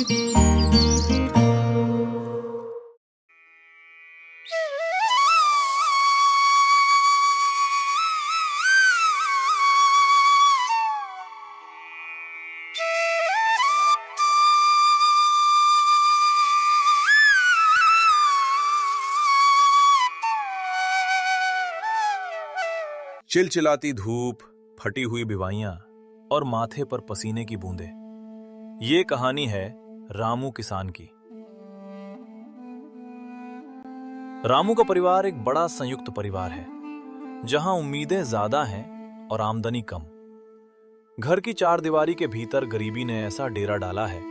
चिलचिलाती धूप, फटी हुई भिवाइयां और माथे पर पसीने की बूंदें। ये कहानी है रामू किसान की। रामू का परिवार एक बड़ा संयुक्त परिवार है, जहां उम्मीदें ज्यादा हैं और आमदनी कम। घर की चार दीवारी के भीतर गरीबी ने ऐसा डेरा डाला है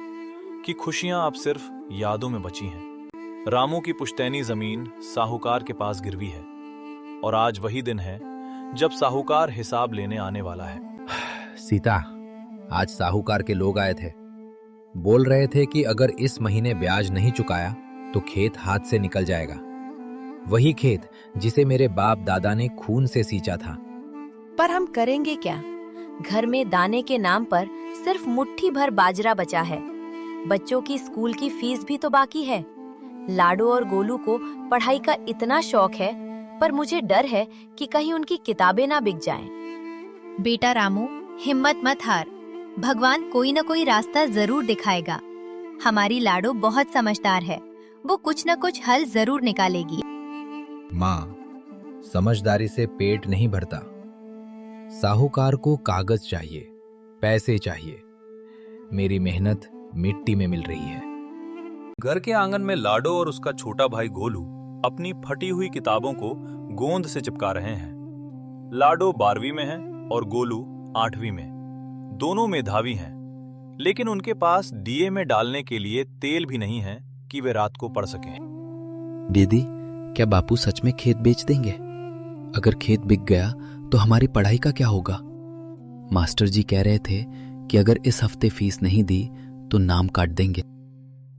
कि खुशियां अब सिर्फ यादों में बची हैं। रामू की पुश्तैनी जमीन साहूकार के पास गिरवी है और आज वही दिन है जब साहूकार हिसाब लेने आने वाला है। सीता, आज साहूकार के लोग आए थे। बोल रहे थे कि अगर इस महीने ब्याज नहीं चुकाया तो खेत हाथ से निकल जाएगा। वही खेत जिसे मेरे बाप दादा ने खून से सींचा था। पर हम करेंगे क्या? घर में दाने के नाम पर सिर्फ मुट्ठी भर बाजरा बचा है। बच्चों की स्कूल की फीस भी तो बाकी है। लाडो और गोलू को पढ़ाई का इतना शौक है, पर मुझे डर है कि कहीं उनकी किताबें ना बिक जाएं। बेटा रामू, हिम्मत मत हार। भगवान कोई न कोई रास्ता जरूर दिखाएगा। हमारी लाडो बहुत समझदार है, वो कुछ न कुछ हल जरूर निकालेगी। माँ, समझदारी से पेट नहीं भरता। साहूकार को कागज चाहिए, पैसे चाहिए। मेरी मेहनत मिट्टी में मिल रही है। घर के आंगन में लाडो और उसका छोटा भाई गोलू अपनी फटी हुई किताबों को गोंद से चिपका रहे हैं। लाडो 12वीं में है और गोलू 8वीं में। दोनों मेधावी हैं, लेकिन उनके पास डीए में डालने के लिए तेल भी नहीं है कि वे रात को पढ़ सकें। दीदी, क्या बापू सच में खेत बेच देंगे? अगर खेत बिक गया तो हमारी पढ़ाई का क्या होगा? मास्टर जी कह रहे थे कि अगर इस हफ्ते फीस नहीं दी तो नाम काट देंगे।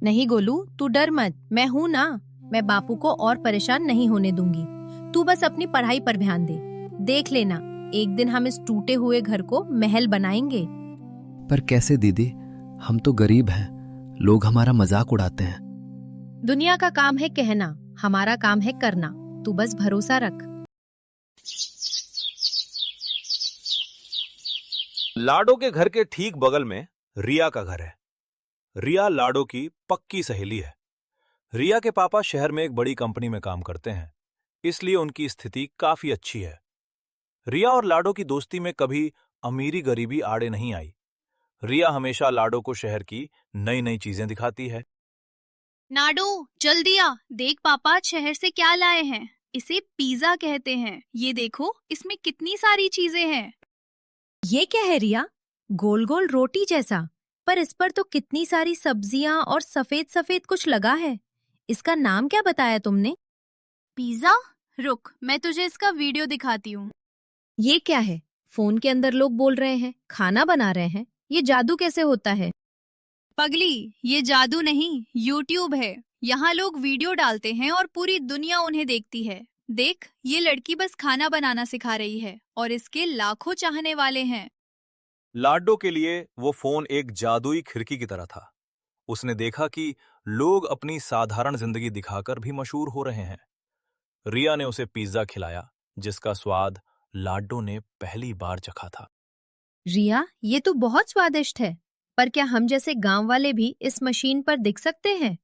नहीं गोलू, तू डर मत, मैं हूँ ना। मैं बापू को और परेशान नहीं होने दूंगी। तू बस अपनी पढ़ाई पर ध्यान दे। देख लेना, एक दिन हम इस टूटे हुए घर को महल बनाएंगे। पर कैसे दीदी? हम तो गरीब हैं, लोग हमारा मजाक उड़ाते हैं। दुनिया का काम है कहना, हमारा काम है करना। तू बस भरोसा रख। लाडो के घर के ठीक बगल में रिया का घर है। रिया लाडो की पक्की सहेली है। रिया के पापा शहर में एक बड़ी कंपनी में काम करते हैं, इसलिए उनकी स्थिति काफी अच्छी है। रिया और लाडो की दोस्ती में कभी अमीरी गरीबी आड़े नहीं आई। रिया हमेशा लाडो को शहर की नई नई चीजें दिखाती है। नाडो, जल्दी आ, देख पापा शहर से क्या लाए हैं। इसे पिज्जा कहते हैं। ये देखो, इसमें कितनी सारी चीजें हैं। ये क्या है रिया? गोल गोल रोटी जैसा, पर इस पर तो कितनी सारी सब्जियां और सफेद सफेद कुछ लगा है। इसका नाम क्या बताया तुमने? पिज्जा? रुक, मैं तुझे इसका वीडियो दिखाती हूँ। ये क्या है? फोन के अंदर लोग बोल रहे हैं, खाना बना रहे हैं। ये जादू कैसे होता है? पगली, ये जादू नहीं, यूट्यूब है। यहाँ लोग वीडियो डालते हैं और पूरी दुनिया उन्हें देखती है। देख, ये लड़की बस खाना बनाना सिखा रही है और इसके लाखों चाहने वाले हैं। लाडो के लिए वो फोन एक जादुई खिड़की की तरह था। उसने देखा कि लोग अपनी साधारण जिंदगी दिखाकर भी मशहूर हो रहे हैं। रिया ने उसे पिज्जा खिलाया, जिसका स्वाद लाडो ने पहली बार चखा था। रिया, ये तो बहुत स्वादिष्ट है, पर क्या हम जैसे गांव वाले भी इस मशीन पर दिख सकते हैं?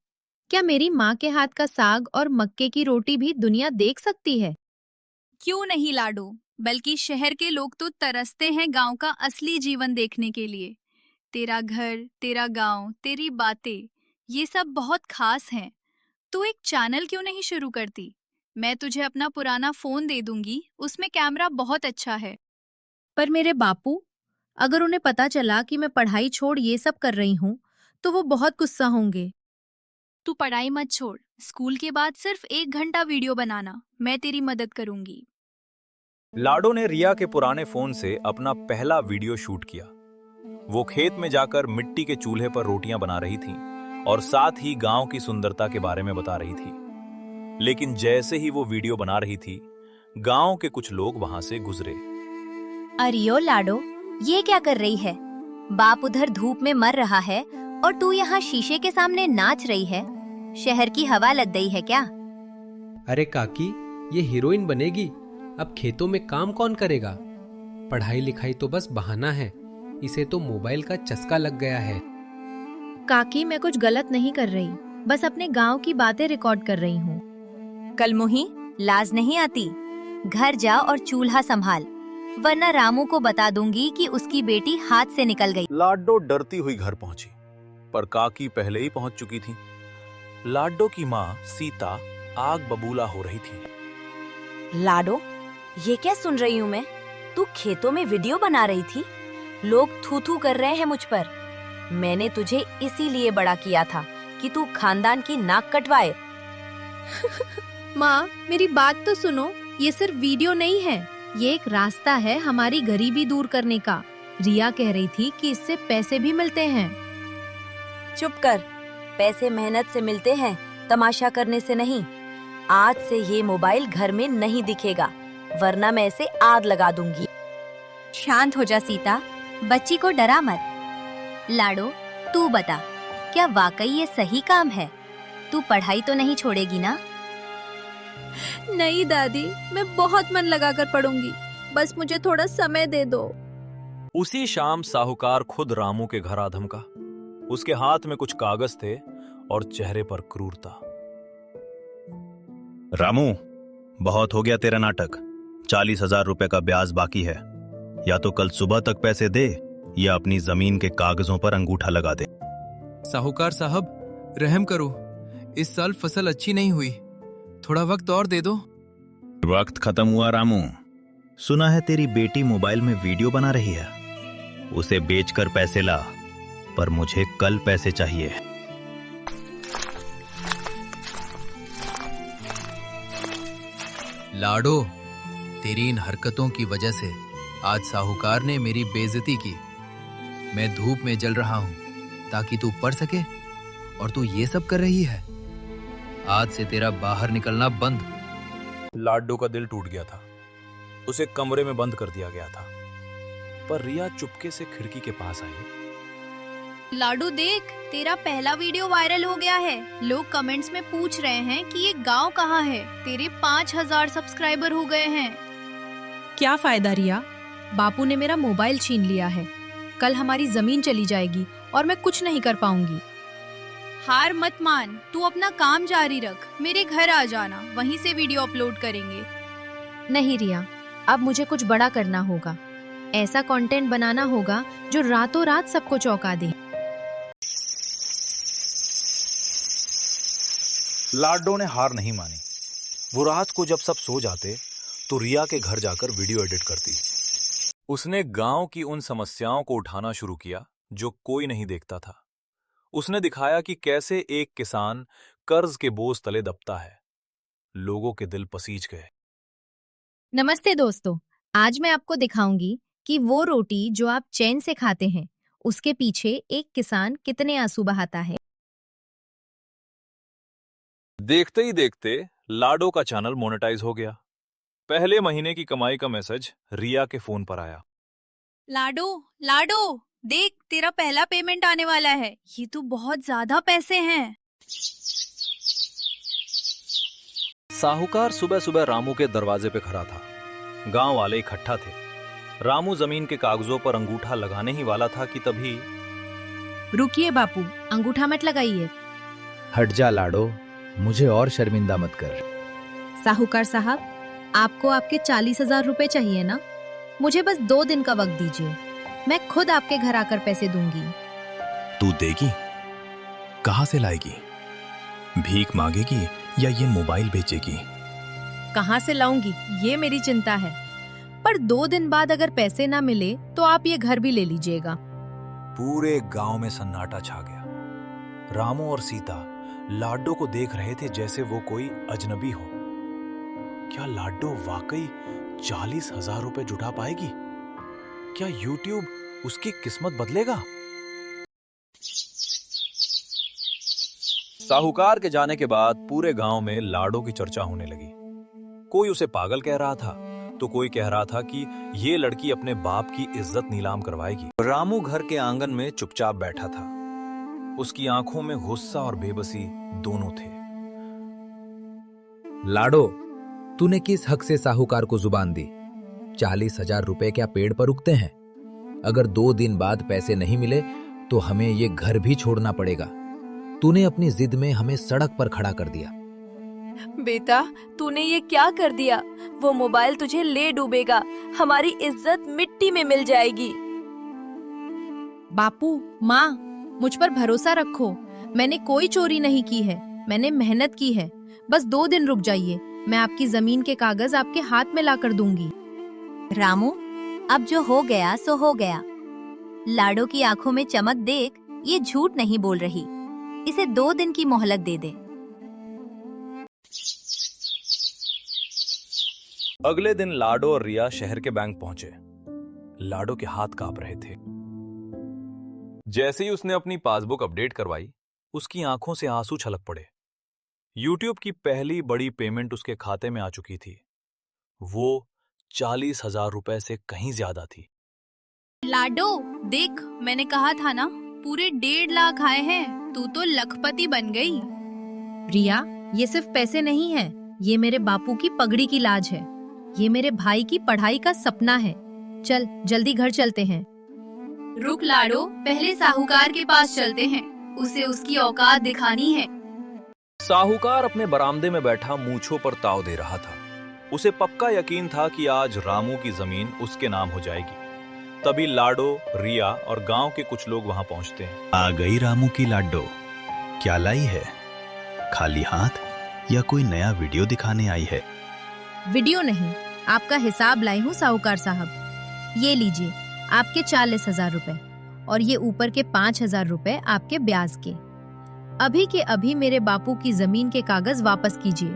क्या मेरी माँ के हाथ का साग और मक्के की रोटी भी दुनिया देख सकती है? क्यों नहीं लाडो, बल्कि शहर के लोग तो तरसते हैं गांव का असली जीवन देखने के लिए। तेरा घर, तेरा गांव, तेरी बातें, ये सब बहुत खास हैं। तू एक चैनल क्यों नहीं शुरू करती? मैं तुझे अपना पुराना फोन दे दूंगी, उसमें कैमरा बहुत अच्छा है। पर मेरे बापू, अगर उन्हें पता चला कि मैं पढ़ाई छोड़ ये सब कर रही हूँ, तो वो बहुत गुस्सा होंगे। तू पढ़ाई मत छोड़, स्कूल के बाद सिर्फ 1 घंटा वीडियो बनाना, मैं तेरी मदद करूंगी। लाडो ने रिया के पुराने फोन से अपना पहला वीडियो शूट किया। वो खेत में जाकर मिट्टी के चूल्हे पर रोटियां बना रही थी और साथ ही गांव की सुंदरता के बारे में बता रही थी। लेकिन जैसे ही वो वीडियो बना रही थी, गांव के कुछ लोग वहां से गुजरे। अरे ओ लाडो, ये क्या कर रही है? बाप उधर धूप में मर रहा है और तू यहाँ शीशे के सामने नाच रही है। शहर की हवा लग गई है क्या? अरे काकी, ये हीरोइन बनेगी। अब खेतों में काम कौन करेगा? पढ़ाई लिखाई तो बस बहाना है। इसे तो मोबाइल का चस्का लग गया है। काकी, मैं कुछ गलत नहीं कर रही, बस अपने गांव की बातें रिकॉर्ड कर रही हूँ। कलमुही, लाज नहीं आती? घर जा और चूल्हा संभाल, वरना रामू को बता दूंगी कि उसकी बेटी हाथ से निकल गई। लाडो डरती हुई घर पहुंची, पर काकी पहले ही पहुंच चुकी थी। लाडो की माँ सीता आग बबूला हो रही थी। लाडो, ये क्या सुन रही हूँ मैं? तू खेतों में वीडियो बना रही थी। लोग थू थू कर रहे हैं मुझ पर। मैंने तुझे इसीलिए बड़ा किया था कि तू खानदान की नाक कटवाए। माँ, मेरी बात तो सुनो। ये सिर्फ वीडियो नहीं है, ये एक रास्ता है हमारी गरीबी दूर करने का। रिया कह रही थी कि इससे पैसे भी मिलते हैं। चुप कर। पैसे मेहनत से मिलते हैं, तमाशा करने से नहीं। आज से ये मोबाइल घर में नहीं दिखेगा, वरना मैं इसे आग लगा दूंगी। शांत हो जा सीता, बच्ची को डरा मत। लाडो, तू बता, क्या वाकई ये सही काम है? तू पढ़ाई तो नहीं छोड़ेगी ना? नहीं दादी, मैं बहुत मन लगाकर पढ़ूंगी, बस मुझे थोड़ा समय दे दो। उसी शाम साहूकार खुद रामू के घर आ धमका। उसके हाथ में कुछ कागज थे और चेहरे पर क्रूरता। रामू, बहुत हो गया तेरा नाटक। 40,000 रुपए का ब्याज बाकी है। या तो कल सुबह तक पैसे दे या अपनी जमीन के कागजों पर अंगूठा लगा दे। साहूकार साहब, रहम करो, इस साल फसल अच्छी नहीं हुई, थोड़ा वक्त और दे दो। वक्त खत्म हुआ रामू। सुना है तेरी बेटी मोबाइल में वीडियो बना रही है। उसे बेचकर पैसे ला, पर मुझे कल पैसे चाहिए। लाडो, तेरी इन हरकतों की वजह से आज साहूकार ने मेरी बेइज्जती की। मैं धूप में जल रहा हूं ताकि तू पढ़ सके, और तू ये सब कर रही है। आज से तेरा बाहर निकलना बंद। लाडो का दिल टूट गया था। उसे कमरे में बंद कर दिया गया था, पर रिया चुपके से खिड़की के पास आई। लाडू देख, तेरा पहला वीडियो वायरल हो गया है। लोग कमेंट्स में पूछ रहे हैं कि ये गांव कहाँ है। तेरे 5,000 सब्सक्राइबर हो गए हैं। क्या फायदा रिया, बापू ने मेरा मोबाइल छीन लिया है। कल हमारी जमीन चली जाएगी और मैं कुछ नहीं कर पाऊंगी। हार मत मान, तू अपना काम जारी रख। मेरे घर आ जाना, वहीं से वीडियो अपलोड करेंगे। नहीं रिया, अब मुझे कुछ बड़ा करना होगा। ऐसा कंटेंट बनाना होगा जो रातों रात सबको चौंका दे। लाडो ने हार नहीं मानी। वो रात को जब सब सो जाते तो रिया के घर जाकर वीडियो एडिट करती। उसने गांव की उन समस्याओं को उठाना शुरू किया जो कोई नहीं देखता था। उसने दिखाया कि कैसे एक किसान कर्ज के बोझ तले दबता है। लोगों के दिल पसीज गए। नमस्ते दोस्तों, आज मैं आपको दिखाऊंगी कि वो रोटी जो आप चैन से खाते हैं, उसके पीछे एक किसान कितने आंसू बहाता है। देखते ही देखते लाडो का चैनल मोनेटाइज हो गया। पहले महीने की कमाई का मैसेज रिया के फोन पर आया। लाडो, लाडो, देख, तेरा पहला पेमेंट आने वाला है। ये तो बहुत ज्यादा पैसे हैं। साहूकार सुबह सुबह रामू के दरवाजे पे खड़ा था। गांव वाले इकट्ठा थे। रामू जमीन के कागजों पर अंगूठा लगाने ही वाला था कि तभी। रुकिए बापू, अंगूठा मत लगाइए। हट जा लाडो, मुझे और शर्मिंदा मत कर। साहूकार साहब, आपको आपके 40,000 रुपए चाहिए ना? मुझे बस 2 दिन का वक्त दीजिए, मैं खुद आपके घर आकर पैसे दूंगी। तू देगी? कहां से लाएगी? भीख मांगेगी या ये मोबाइल बेचेगी? कहां से लाऊंगी, ये मेरी चिंता है। पर 2 दिन बाद अगर पैसे ना मिले तो आप ये घर भी ले लीजिएगा। पूरे गांव में सन्नाटा छा गया। रामू और सीता लाडो को देख रहे थे जैसे वो कोई अजनबी हो। क्या लाडो वाकई 40,000 रुपए जुटा पाएगी? क्या यूट्यूब उसकी किस्मत बदलेगा? साहूकार के जाने के बाद पूरे गांव में लाडो की चर्चा होने लगी। कोई उसे पागल कह रहा था तो कोई कह रहा था कि ये लड़की अपने बाप की इज्जत नीलाम करवाएगी। रामू घर के आंगन में चुपचाप बैठा था। उसकी आंखों में गुस्सा और बेबसी दोनों थे। लाडो, तूने किस हक से साहूकार को जुबान दी? 40,000 रुपए क्या पेड़ पर उगते हैं? अगर 2 दिन बाद पैसे नहीं मिले तो हमें ये घर भी छोड़ना पड़ेगा। तूने अपनी जिद में हमें सड़क पर खड़ा कर दिया। बेटा, तूने ये क्या कर दिया? वो मोबाइल तुझे ले डूबेगा, हमारी इज्जत मिट्टी में मिल जाएगी। बापू, माँ, मुझ पर भरोसा रखो। मैंने कोई चोरी नहीं की है, मैंने मेहनत की है। बस 2 दिन रुक जाइए, मैं आपकी जमीन के कागज आपके हाथ में ला कर दूंगी। रामू, अब जो हो गया सो हो गया। लाडो की आंखों में चमक देख, ये झूठ नहीं बोल रही। इसे 2 दिन की मोहलत दे दे। अगले दिन लाडो और रिया शहर के बैंक पहुंचे। लाडो के हाथ कांप रहे थे। जैसे ही उसने अपनी पासबुक अपडेट करवाई, उसकी आंखों से आंसू छलक पड़े। यूट्यूब की पहली बड़ी पेमेंट उसके खाते में आ चुकी थी। वो 40,000 रुपए से कहीं ज्यादा थी। लाडो, देख, मैंने कहा था ना, पूरे 1.5 लाख आए हैं। तू तो लखपति बन गई। रिया, ये सिर्फ पैसे नहीं है, ये मेरे बापू की पगड़ी की लाज है। ये मेरे भाई की पढ़ाई का सपना है। चल, जल्दी घर चलते हैं। रुक लाडो, पहले साहूकार के पास चलते हैं। उसे उसकी औकात दिखानी है। साहूकार अपने बरामदे में बैठा मूंछों पर ताव दे रहा था। उसे पक्का यकीन था कि आज रामू की जमीन उसके नाम हो जाएगी। तभी लाडो, रिया और गांव के कुछ लोग वहां पहुंचते हैं। आ गई रामू की लाडो। क्या लाई है? खाली हाथ या कोई नया वीडियो दिखाने आई है? वीडियो नहीं, आपका हिसाब लाई हूँ साहूकार साहब। ये लीजिए आपके 40,000 रुपए और ये ऊपर के 5,000 रुपए आपके ब्याज के। अभी के अभी मेरे बापू की जमीन के कागज वापस कीजिए।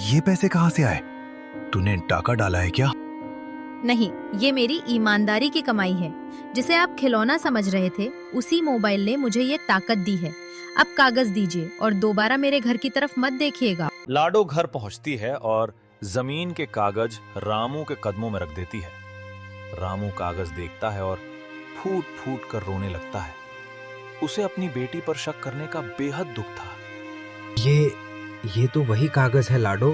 ये पैसे कहाँ से आए? तूने टाका डाला है क्या? नहीं, ये मेरी ईमानदारी की कमाई है। जिसे आप खिलौना समझ रहे थे, उसी मोबाइल ने मुझे ये ताकत दी है। अब कागज दीजिए और दोबारा मेरे घर की तरफ मत देखिएगा। लाडो घर पहुंचती है और जमीन के कागज रामू के कदमों में रख देती है। रामू कागज देखता है और फूट फूट कर रोने लगता है। उसे अपनी बेटी पर शक करने का बेहद दुख था। ये तो वही कागज है लाडो,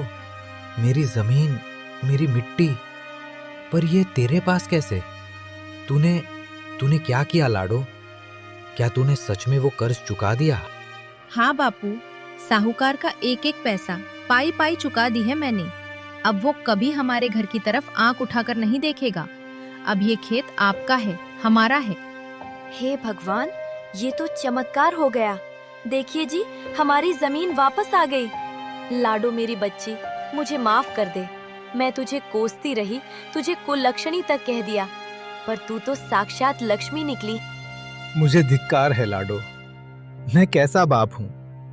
मेरी जमीन, मेरी मिट्टी। पर ये तेरे पास कैसे? तूने क्या किया लाडो? क्या तूने सच में वो कर्ज चुका दिया? हाँ बापू, साहूकार का एक एक पैसा पाई पाई चुका दी है मैंने। अब वो कभी हमारे घर की तरफ आंख उठाकर नहीं देखेगा। अब ये खेत आपका है, हमारा है। हे भगवान, ये तो चमत्कार हो गया। देखिए जी, हमारी जमीन वापस आ गई। लाडो मेरी बच्ची, मुझे माफ कर दे। मैं तुझे कोसती रही, तुझे कुलक्षणी तक कह दिया, पर तू तो साक्षात लक्ष्मी निकली। मुझे धिक्कार है लाडो। मैं कैसा बाप हूँ?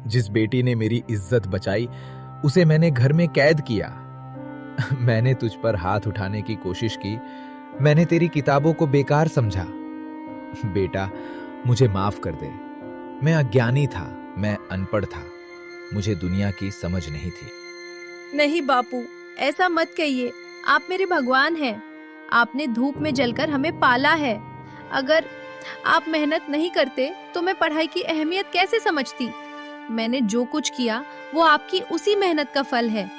जिस बेटी ने मेरी इज्जत बचाई, उसे मैंने घर में कैद किया। मैंने तुझ पर हाथ उठाने की कोशिश की। मैंने तेरी किताबों को बेकार समझा। बेटा, मुझे माफ कर दे। मैं अज्ञानी था, मैं अनपढ़ था। मुझे दुनिया की समझ नहीं थी। नहीं बापू, ऐसा मत कहिए। आप मेरे भगवान हैं। आपने धूप में जलकर हमें पाला है। अगर आप मेहनत नहीं करते तो मैं पढ़ाई की अहमियत कैसे समझती? मैंने जो कुछ किया वो आपकी उसी मेहनत का फल है।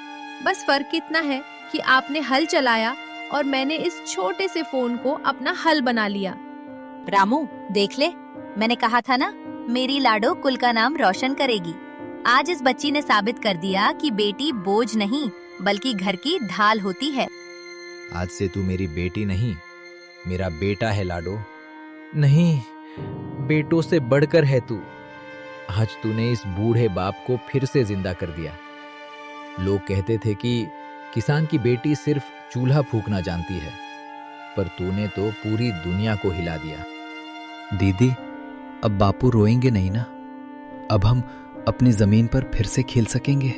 बस फर्क इतना है कि आपने हल चलाया और मैंने इस छोटे से फोन को अपना हल बना लिया। रामू, देख ले, मैंने कहा था ना, मेरी लाडो कुल का नाम रोशन करेगी। आज इस बच्ची ने साबित कर दिया कि बेटी बोझ नहीं बल्कि घर की ढाल होती है। आज से तू मेरी बेटी नहीं, मेरा बेटा है लाडो। नहीं, बेटों से बढ़कर है तू। आज तूने इस बूढ़े बाप को फिर से जिंदा कर दिया। लोग कहते थे कि किसान की बेटी सिर्फ चूल्हा फूंकना जानती है, पर तूने तो पूरी दुनिया को हिला दिया। दीदी, अब बापू रोएंगे नहीं ना? अब हम अपनी जमीन पर फिर से खेल सकेंगे।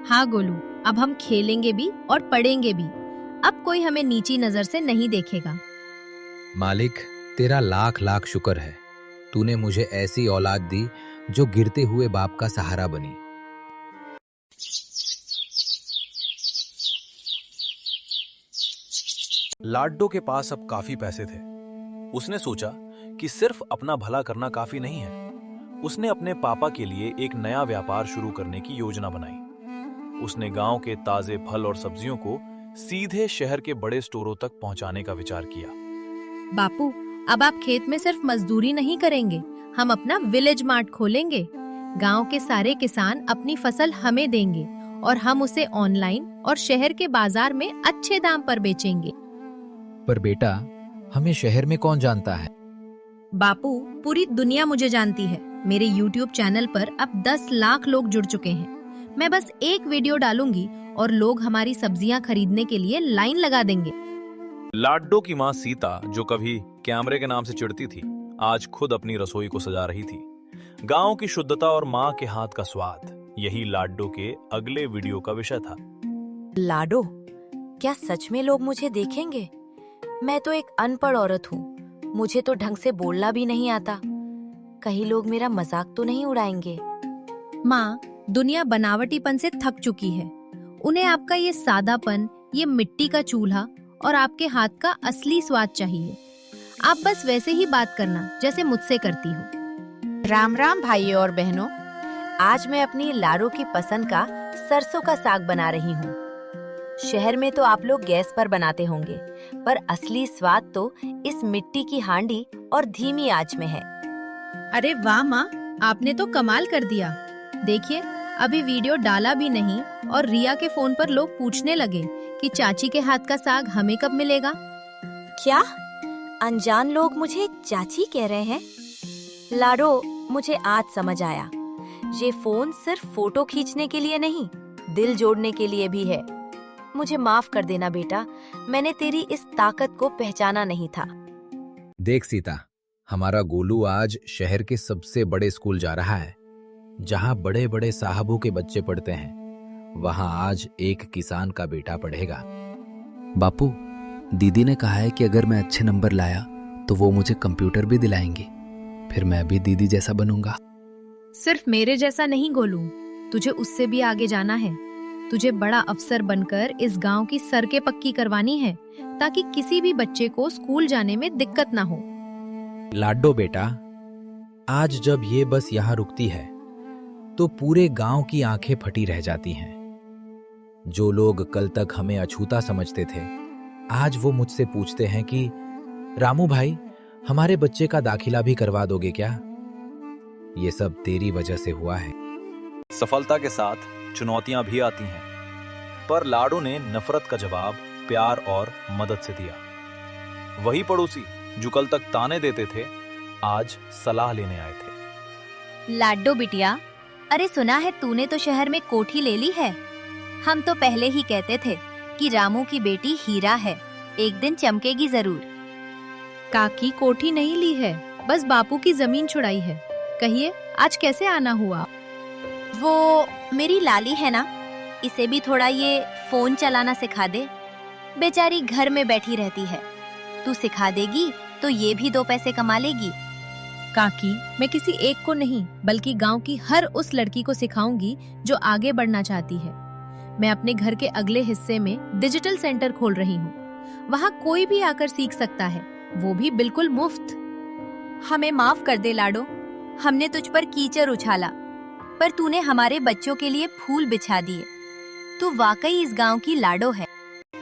हाँ गोलू, अब हम खेलेंगे भी और पढ़ेंगे भी। अब कोई हमें नीची नजर से नहीं देखेगा। मालिक, तेरा लाख लाख शुक्र है। तूने मुझे ऐसी औलाद दी जो गिरते हुए बाप का सहारा बनी। लाडो के पास अब काफी पैसे थे। उसने सोचा कि सिर्फ अपना भला करना काफी नहीं है। उसने अपने पापा के लिए एक नया व्यापार शुरू करने की योजना बनाई। उसने गांव के ताजे फल और सब्जियों को सीधे शहर के बड़े स्टोरों तक पहुंचाने का विचार किया। बापू, अब आप खेत में सिर्फ मजदूरी नहीं करेंगे, हम अपना विलेज मार्ट खोलेंगे। गांव के सारे किसान अपनी फसल हमें देंगे और हम उसे ऑनलाइन और शहर के बाजार में अच्छे दाम पर बेचेंगे। पर बेटा, हमें शहर में कौन जानता है? बापू, पूरी दुनिया मुझे जानती है। मेरे YouTube चैनल पर अब 10 लाख लोग जुड़ चुके हैं। मैं बस एक वीडियो डालूंगी और लोग हमारी सब्जियां खरीदने के लिए लाइन लगा देंगे। लाड्डो की मां सीता, जो कभी कैमरे के नाम से चिढ़ती थी, आज खुद अपनी रसोई को सजा रही थी। गांव की शुद्धता और मां के हाथ का स्वाद, यही लाड्डो के अगले वीडियो का विषय था। लाडो, क्या सच में लोग मुझे देखेंगे? मैं तो एक अनपढ़ औरत हूँ, मुझे तो ढंग से बोलना भी नहीं आता। कहीं लोग मेरा मजाक तो नहीं उड़ाएंगे? माँ, दुनिया बनावटीपन से थक चुकी है। उन्हें आपका ये सादापन, ये मिट्टी का चूल्हा और आपके हाथ का असली स्वाद चाहिए। आप बस वैसे ही बात करना जैसे मुझसे करती हो। राम राम भाइयों और बहनों, आज मैं अपनी लाडो की पसंद का सरसों का साग बना रही हूँ। शहर में तो आप लोग गैस पर बनाते होंगे, पर असली स्वाद तो इस मिट्टी की हांडी और धीमी आंच में है। अरे वाह माँ, आपने तो कमाल कर दिया। देखिए, अभी वीडियो डाला भी नहीं और रिया के फोन पर लोग पूछने लगे कि चाची के हाथ का साग हमें कब मिलेगा। क्या अनजान लोग मुझे चाची कह रहे हैं? लाडो, मुझे आज समझ आया, ये फोन सिर्फ फोटो खींचने के लिए नहीं, दिल जोड़ने के लिए भी है। मुझे माफ कर देना बेटा, मैंने तेरी इस ताकत को पहचाना नहीं था। देख सीता, हमारा गोलू आज शहर के सबसे बड़े स्कूल जा रहा है, जहां बड़े बड़े साहबों के बच्चे पढ़ते हैं। वहां आज एक किसान का बेटा पढ़ेगा। बापू, दीदी ने कहा है कि अगर मैं अच्छे नंबर लाया तो वो मुझे कंप्यूटर भी दिलाएंगे, फिर मैं भी दीदी जैसा बनूंगा। सिर्फ मेरे जैसा नहीं गोलू, तुझे उससे भी आगे जाना है। तुझे बड़ा अफसर बनकर इस गांव की सड़कें पक्की करवानी है, ताकि किसी भी बच्चे को स्कूल जाने में दिक्कत ना हो। लाड्डो बेटा, आज जब ये बस यहाँ रुकती है तो पूरे गांव की आंखें फटी रह जाती हैं। जो लोग कल तक हमें अछूता समझते थे, आज वो मुझसे पूछते हैं कि रामू भाई, हमारे बच्चे का दाखिला भी करवा दोगे क्या? ये सब तेरी वजह से हुआ है। सफलता के साथ चुनौतियां भी आती हैं, पर लाडो ने नफरत का जवाब प्यार और मदद से दिया। वही पड़ोसी जो कल तक ताने देते थे, आज सलाह लेने आए थे। लाडो बिटिया, अरे सुना है तूने तो शहर में कोठी ले ली है। हम तो पहले ही कहते थे कि रामू की बेटी हीरा है, एक दिन चमकेगी जरूर। काकी, कोठी नहीं ली है, बस बापू की जमीन छुड़ाई है। कहिए, आज कैसे आना हुआ? वो मेरी लाली है ना, इसे भी थोड़ा ये फोन चलाना सिखा दे। बेचारी घर में बैठी रहती है, तू सिखा देगी तो ये भी 2 पैसे कमा लेगी। काकी, मैं किसी एक को नहीं बल्कि गांव की हर उस लड़की को सिखाऊंगी जो आगे बढ़ना चाहती है। मैं अपने घर के अगले हिस्से में डिजिटल सेंटर खोल रही हूँ। वहाँ कोई भी आकर सीख सकता है, वो भी बिल्कुल मुफ्त। हमें माफ कर दे लाडो, हमने तुझ पर कीचड़ उछाला, पर तूने हमारे बच्चों के लिए फूल बिछा दिए। तू वाकई इस गांव की लाडो है।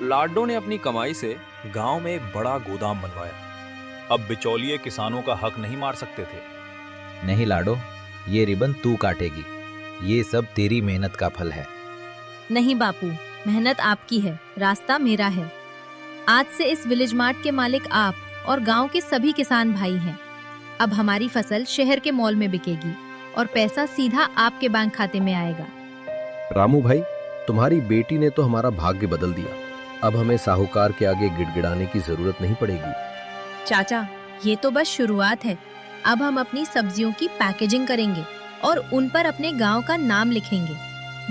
लाडो ने अपनी कमाई से गांव में एक बड़ा गोदाम बनवाया। अब बिचौलिए किसानों का हक नहीं मार सकते थे। नहीं लाडो, ये रिबन तू काटेगी, ये सब तेरी मेहनत का फल है। नहीं बापू, मेहनत आपकी है, रास्ता मेरा है। आज से इस विलेज मार्ट के मालिक आप और गांव के सभी किसान भाई हैं। अब हमारी फसल शहर के मॉल में बिकेगी और पैसा सीधा आपके बैंक खाते में आएगा। रामू भाई, तुम्हारी बेटी ने तो हमारा भाग्य बदल दिया। अब हमें साहूकार के आगे गिड़गिड़ाने की जरूरत नहीं पड़ेगी। चाचा, ये तो बस शुरुआत है। अब हम अपनी सब्जियों की पैकेजिंग करेंगे और उन पर अपने गांव का नाम लिखेंगे।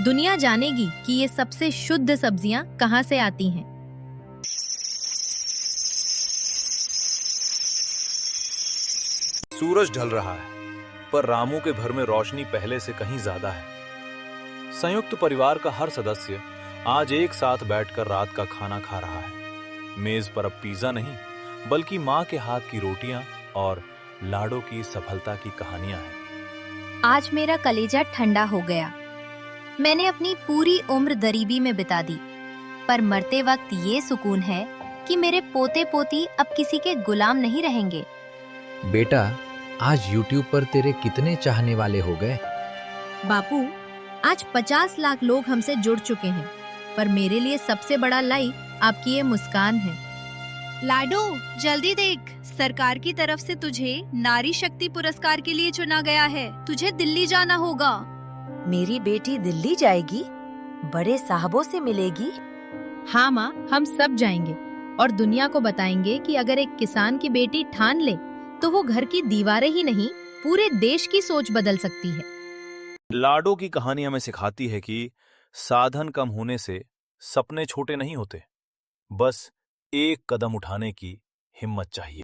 दुनिया जानेगी कि ये सबसे शुद्ध सब्जियां कहां से आती हैं। सूरज ढल रहा है, पर रामू के घर में रोशनी पहले से कहीं ज्यादा है। संयुक्त परिवार का हर सदस्य आज एक साथ बैठकर रात का खाना खा रहा है। मेज पर अब पिज्जा नहीं, बल्कि माँ के हाथ की रोटियां और लाडो की सफलता की कहानियां हैं। आज मेरा कलेजा ठंडा हो गया। मैंने अपनी पूरी उम्र गरीबी में बिता दी, पर मरते वक्त ये सुकून है कि मेरे पोते पोती अब किसी के गुलाम नहीं रहेंगे। बेटा, आज YouTube पर तेरे कितने चाहने वाले हो गए? बापू, आज 50 लाख लोग हमसे जुड़ चुके हैं, पर मेरे लिए सबसे बड़ा लाइक आपकी ये मुस्कान है। लाडो, जल्दी देख, सरकार की तरफ से तुझे नारी शक्ति पुरस्कार के लिए चुना गया है। तुझे दिल्ली जाना होगा। मेरी बेटी दिल्ली जाएगी? बड़े साहबों से मिलेगी? हाँ माँ, हम सब जाएंगे और दुनिया को बताएंगे कि अगर एक किसान की बेटी ठान ले तो वो घर की दीवारें ही नहीं, पूरे देश की सोच बदल सकती है। लाडो की कहानी हमें सिखाती है कि साधन कम होने से सपने छोटे नहीं होते, बस एक कदम उठाने की हिम्मत चाहिए।